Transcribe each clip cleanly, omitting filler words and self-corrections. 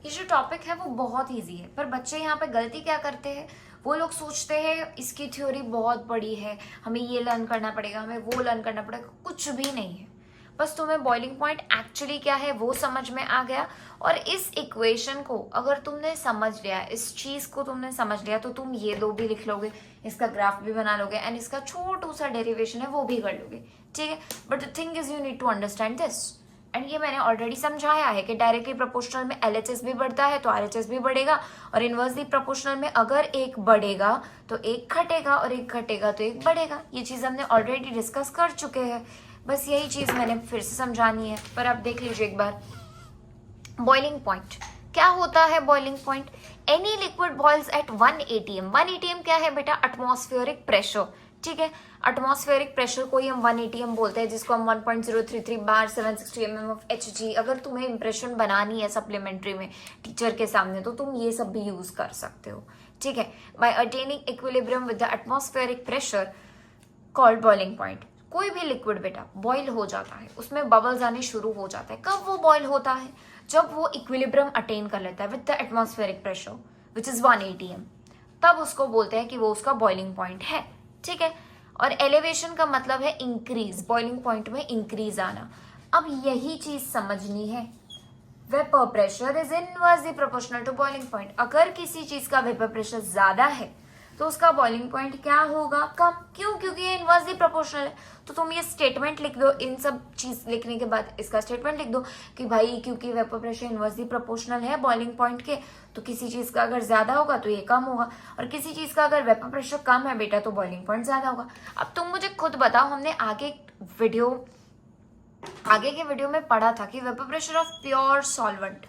ये जो टॉपिक है वो बहुत ईजी है, पर बच्चे यहाँ पे गलती क्या करते हैं, वो लोग सोचते हैं इसकी थ्योरी बहुत बड़ी है, हमें ये लर्न करना पड़ेगा, हमें वो लर्न करना पड़ेगा। कुछ भी नहीं है, बस तुम्हें बॉइलिंग पॉइंट एक्चुअली क्या है वो समझ में आ गया। और इस इक्वेशन को अगर तुमने समझ लिया, इस चीज को तुमने समझ लिया, तो तुम ये दो भी लिख लोगे, इसका ग्राफ भी बना लोगे, एंड इसका छोटू सा डेरिवेशन है वो भी कर लोगे, ठीक है। But the thing is you need to understand this, and ये मैंने ऑलरेडी समझाया है कि डायरेक्टली प्रोपोर्शनल में LHS भी बढ़ता है तो RHS भी बढ़ेगा, और इनवर्सली प्रोपोर्शनल में अगर एक बढ़ेगा तो एक घटेगा, और एक घटेगा तो एक बढ़ेगा। ये चीज हमने ऑलरेडी डिस्कस कर चुके हैं, बस यही चीज मैंने फिर से समझानी है। पर आप देख लीजिए एक बार, बॉइलिंग पॉइंट क्या होता है। Boiling point, any liquid boils at 1 atm। 1 atm क्या है बेटा, एटमॉस्फेरिक प्रेशर, ठीक है। एटमॉस्फेरिक प्रेशर को ही हम 1 atm बोलते हैं, जिसको हम 1.033 बार 760 mm of Hg। अगर तुम्हें इंप्रेशन बनानी है सप्लीमेंट्री में टीचर के सामने, तो तुम ये सब भी यूज कर सकते हो, ठीक है। By attaining equilibrium with the atmospheric pressure called boiling point. कोई भी लिक्विड बेटा बॉईल हो जाता है, उसमें बबल्स आने शुरू हो जाते हैं। कब वो बॉईल होता है, जब वो इक्विलिब्रियम अटेन कर लेता है with the atmospheric pressure which is 1 atm, तब उसको बोलते हैं कि वो उसका बॉइलिंग पॉइंट है, ठीक है। और एलिवेशन का मतलब है इंक्रीज, बॉइलिंग पॉइंट में इंक्रीज आना। अब यही चीज समझनी है, vapour pressure is inversely proportional to boiling point. अगर किसी चीज का वेपर प्रेशर ज्यादा है तो उसका बॉइलिंग पॉइंट क्या होगा, कम। क्यों, क्योंकि ये इनवर्सली प्रोपोर्शनल है। तो तुम ये स्टेटमेंट लिख दो, इन सब चीज लिखने के बाद इसका स्टेटमेंट लिख दो कि भाई क्योंकि वेपर प्रेशर इनवर्सली प्रोपोर्शनल है बॉइलिंग पॉइंट के, तो किसी चीज का अगर ज्यादा होगा तो ये कम होगा, और किसी चीज का अगर वेपर प्रेशर कम है बेटा तो बॉइलिंग पॉइंट ज्यादा होगा। अब तुम मुझे खुद बताओ, हमने आगे के वीडियो में पढ़ा था कि vapour pressure of pure solvent,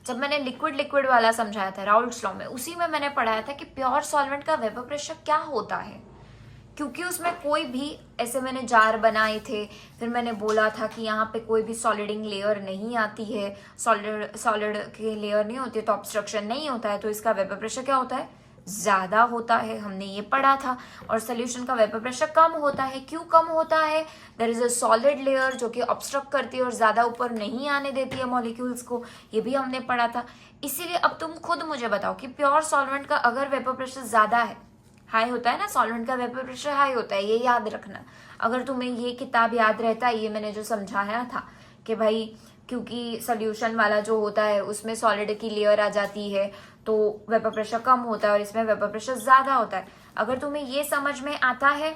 जब मैंने लिक्विड लिक्विड वाला समझाया था राउल्ट्स लॉ में, उसी में मैंने पढ़ाया था कि प्योर सॉल्वेंट का वेपर प्रेशर क्या होता है। क्योंकि उसमें कोई भी, ऐसे मैंने जार बनाए थे, फिर मैंने बोला था कि यहाँ पे कोई भी सॉलिडिंग लेयर नहीं आती है, सॉलिड की लेयर नहीं होती है तो ऑब्स्ट्रक्शन नहीं होता है, तो इसका वेपर प्रेशर क्या होता है, ज्यादा होता है, हमने ये पढ़ा था। और सोल्यूशन का वेपर प्रेशर कम होता है। क्यों कम होता है, there is a solid layer जो कि ऑब्स्ट्रक्ट करती है और ज्यादा ऊपर नहीं आने देती है मॉलिक्यूल्स को, ये भी हमने पढ़ा था। इसीलिए अब तुम खुद मुझे बताओ कि प्योर सॉल्वेंट का अगर वेपर प्रेशर ज्यादा है, हाई होता है ना, सॉल्वेंट का वेपर प्रेशर हाई होता है, ये याद रखना। अगर तुम्हें ये किताब याद रहता है, ये मैंने जो समझाया था कि भाई क्योंकि सोल्यूशन वाला जो होता है उसमें सॉलिड की लेयर आ जाती है तो वेपर प्रेशर कम होता है, और इसमें वेपर प्रेशर ज्यादा होता है। अगर तुम्हें ये समझ में आता है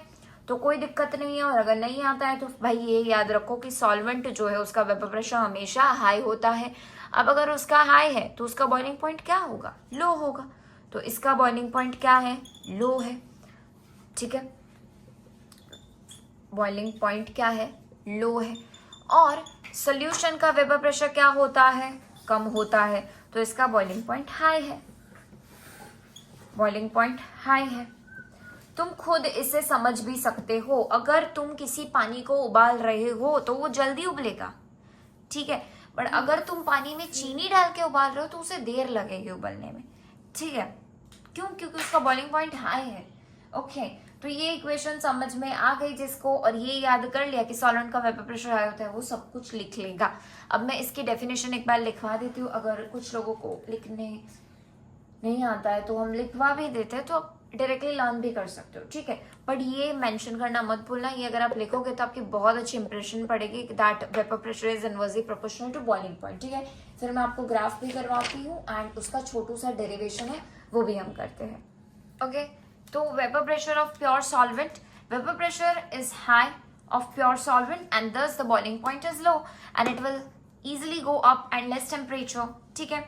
तो कोई दिक्कत नहीं है, और अगर नहीं आता है तो भाई ये याद रखो कि सॉल्वेंट जो है उसका वेपर प्रेशर हमेशा हाई होता है। अब अगर उसका हाई है तो उसका बॉइलिंग पॉइंट क्या होगा, लो होगा। तो इसका बॉइलिंग पॉइंट क्या है, लो है, ठीक है। बॉइलिंग पॉइंट क्या है, लो है। और सोल्यूशन का वेपर प्रेशर क्या होता है, कम होता है, तो इसका बॉइलिंग पॉइंट हाई है, बॉइलिंग पॉइंट हाई है। तुम खुद इसे समझ भी सकते हो, अगर तुम किसी पानी को उबाल रहे हो तो वो जल्दी उबलेगा, ठीक है। बट अगर तुम पानी में चीनी डाल के उबाल रहे हो तो उसे देर लगेगी उबलने में, ठीक है। क्यों, क्योंकि उसका बॉइलिंग पॉइंट हाई है, ओके। तो ये इक्वेशन समझ में आ गई जिसको, और ये याद कर लिया कि सॉल्वेंट का वेपर प्रेशर हाई होता है, वो सब कुछ लिख लेगा। अब मैं इसकी डेफिनेशन एक बार लिखवा देती हूँ, अगर कुछ लोगों को लिखने नहीं आता है तो हम लिखवा भी देते हैं, तो डायरेक्टली लर्न भी कर सकते हो, ठीक है। बट ये मेंशन करना मत भूलना, ये अगर आप लिखोगे तो आपकी बहुत अच्छी इंप्रेशन पड़ेगी that vapour pressure is inversely proportional to boiling point, ठीक है। फिर मैं आपको ग्राफ भी करवाती हूँ, एंड उसका छोटू सा डेरिवेशन है वो भी हम करते हैं, ओके। तो vapour pressure of pure solvent, vapour pressure is high of pure solvent and thus the boiling point is low, and it will easily go up and less temperature, ठीक है।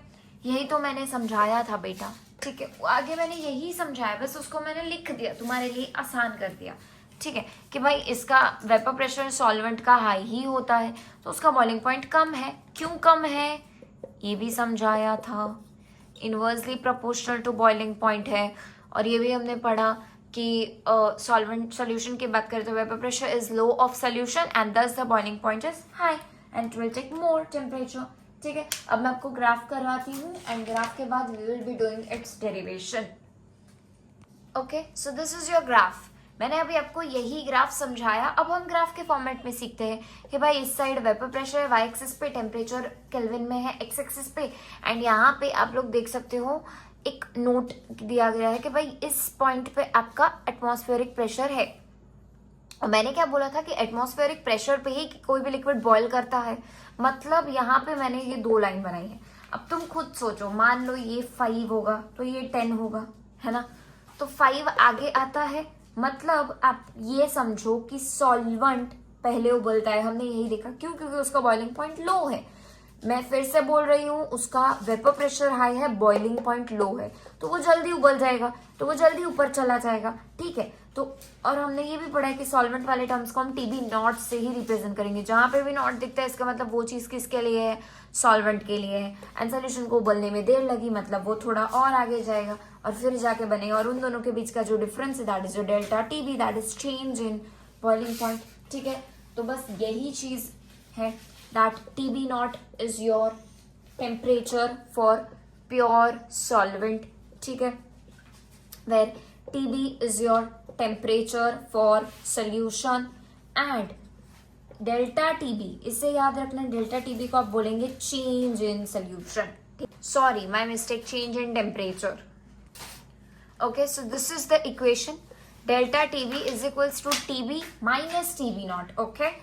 यही तो मैंने समझाया था बेटा, ठीक है। आगे मैंने यही समझाया, बस उसको मैंने लिख दिया, तुम्हारे लिए आसान कर दिया, ठीक है। कि भाई इसका वेपर प्रेशर सॉल्वेंट का हाई ही होता है तो उसका बॉइलिंग पॉइंट कम है। क्यों कम है, ये भी समझाया था। Inversely proportional to boiling point है, और ये भी हमने पढ़ा कि सॉल्वेंट सोल्यूशन की बात करें तो vapour pressure is low of solution and thus the boiling point is high and it will take more temperature, ठीक है। अब मैं आपको ग्राफ करवाती हूँ, एंड ग्राफ के बाद we will be doing its derivation, okay. So this is your graph, मैंने अभी आपको यही ग्राफ समझाया। अब हम ग्राफ के फॉर्मेट में सीखते हैं कि भाई इस साइड वेपर प्रेशर है, वाई एक्सिस पे टेम्परेचर केल्विन में है, एक्स एक्सिस पे, एंड यहाँ पे आप लोग देख सकते हो एक नोट दिया गया है कि भाई इस पॉइंट पे आपका एटमॉस्फेरिक प्रेशर है। और मैंने क्या बोला था कि एटमॉस्फेरिक प्रेशर पे ही कोई भी लिक्विड बॉयल करता है, मतलब यहाँ पे मैंने ये 2 लाइन बनाई है। अब तुम खुद सोचो, मान लो ये 5 होगा तो ये 10 होगा, है ना, तो 5 आगे आता है, मतलब आप ये समझो कि सॉल्वेंट पहले उबलता है। हमने यही देखा, क्यों? क्योंकि उसका बॉइलिंग पॉइंट लो है। मैं फिर से बोल रही हूँ, उसका वेपर प्रेशर हाई है, बॉइलिंग पॉइंट लो है, तो वो जल्दी उबल जाएगा, तो वो जल्दी ऊपर चला जाएगा, ठीक है। तो और हमने ये भी पढ़ा है कि सॉल्वेंट वाले टर्म्स को हम टीबी नॉट से ही रिप्रेजेंट करेंगे। जहां पे भी नॉट दिखता है इसका मतलब वो चीज किसके लिए है? सॉल्वेंट के लिए है। एंड सोल्यूशन को उबलने में देर लगी, मतलब वो थोड़ा और आगे जाएगा और फिर जाके बनेगा। और उन दोनों के बीच का जो डिफरेंस है दैट इज जो delta TB, that is change in boiling point, ठीक है। तो बस यही चीज है, that TB naught is your temperature for pure solvent, ठीक है, where TB is your temperature for solution and delta TB, इससे याद रखना, delta TB को आप बोलेंगे change in solution, sorry my mistake, change in temperature. Okay, so this is the equation, delta TB is equals to TB minus TB naught, okay.